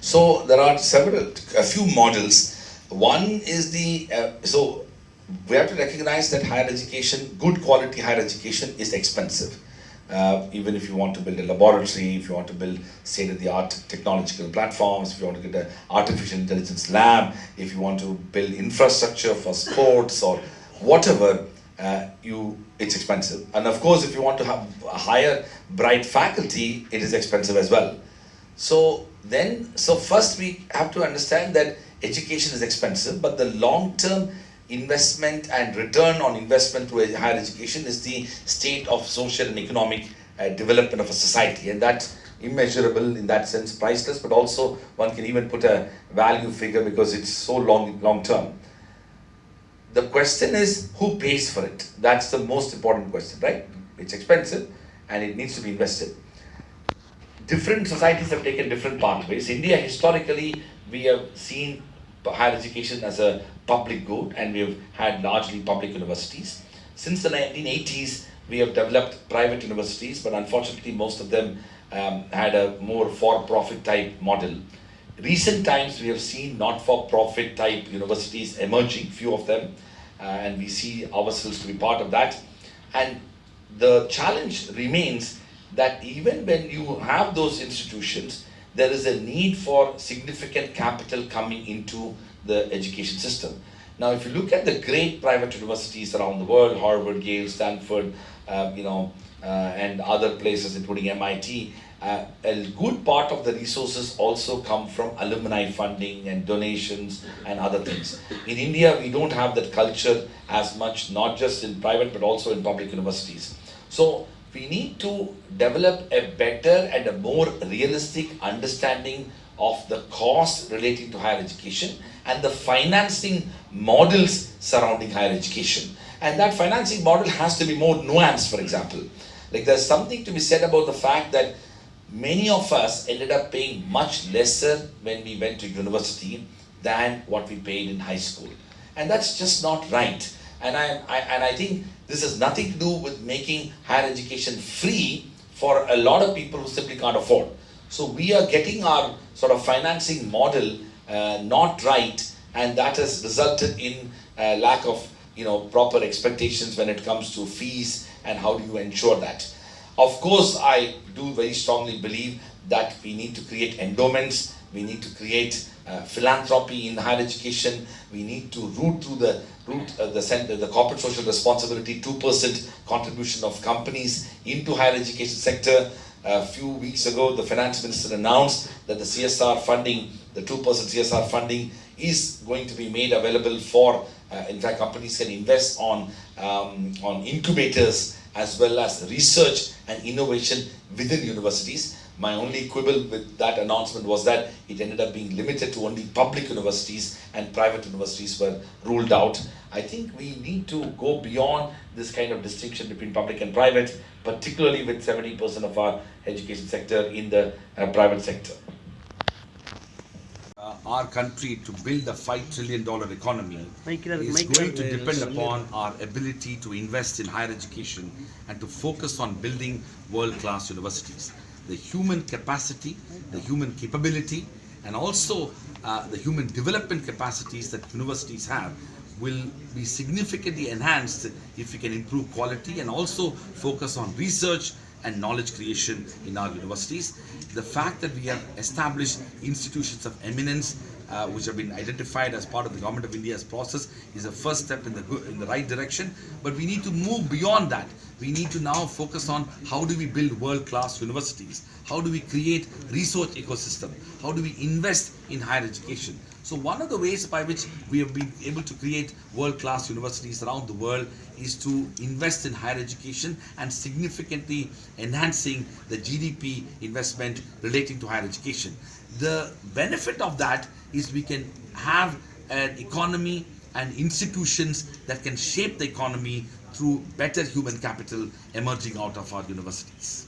So there are a few models. One is so we have to recognize that higher education, good quality higher education is expensive. Even if you want to build a laboratory, if you want to build state-of-the-art technological platforms, if you want to get an artificial intelligence lab, if you want to build infrastructure for sports or whatever, it's expensive. And of course, if you want to have a higher bright faculty, it is expensive as well. So first we have to understand that education is expensive, but the long-term investment and return on investment to higher education is the state of social and economic development of a society, and that's immeasurable in that sense, priceless, but also one can even put a value figure because it's so long term. The question is, who pays for it? That's the most important question, right? It's expensive and it needs to be invested. Different societies have taken different pathways. India, historically, we have seen higher education as a public good, and we have had largely public universities. Since the 1980s, we have developed private universities, but unfortunately most of them had a more for-profit type model. Recent times we have seen not-for-profit type universities emerging, few of them, and we see ourselves to be part of that. And the challenge remains that even when you have those institutions, there is a need for significant capital coming into the education system. Now, if you look at the great private universities around the world, Harvard, Yale, Stanford, and other places, including MIT, a good part of the resources also come from alumni funding and donations and other things. In India, we don't have that culture as much, not just in private, but also in public universities. So we need to develop a better and a more realistic understanding of the cost relating to higher education and the financing models surrounding higher education. And that financing model has to be more nuanced, for example. Like, there's something to be said about the fact that many of us ended up paying much lesser when we went to university than what we paid in high school. And that's just not right. And I think this has nothing to do with making higher education free for a lot of people who simply can't afford. So we are getting our sort of financing model not right, and that has resulted in lack of proper expectations when it comes to fees and how do you ensure that. Of course, I do very strongly believe that we need to create endowments, we need to create philanthropy in higher education, we need to root through the corporate social responsibility 2% contribution of companies into higher education sector. A few weeks ago, the finance minister announced that the CSR funding, the 2% CSR funding, is going to be made available for, in fact, companies can invest on incubators as well as research and innovation within universities. My only quibble with that announcement was that it ended up being limited to only public universities and private universities were ruled out. I think we need to go beyond this kind of distinction between public and private, particularly with 70% of our education sector in the private sector. Our country to build a $5 trillion economy is going to depend upon our ability to invest in higher education and to focus on building world-class universities. The human capacity, the human capability, and also the human development capacities that universities have will be significantly enhanced if we can improve quality and also focus on research and knowledge creation in our universities. The fact that we have established institutions of eminence which have been identified as part of the Government of India's process is a first step in the right direction, but we need to move beyond that. We need to now focus on how do we build world-class universities, how do we create research ecosystem, how do we invest in higher education. So one of the ways by which we have been able to create world-class universities around the world is to invest in higher education and significantly enhancing the GDP investment relating to higher education. The benefit of that is we can have an economy and institutions that can shape the economy through better human capital emerging out of our universities.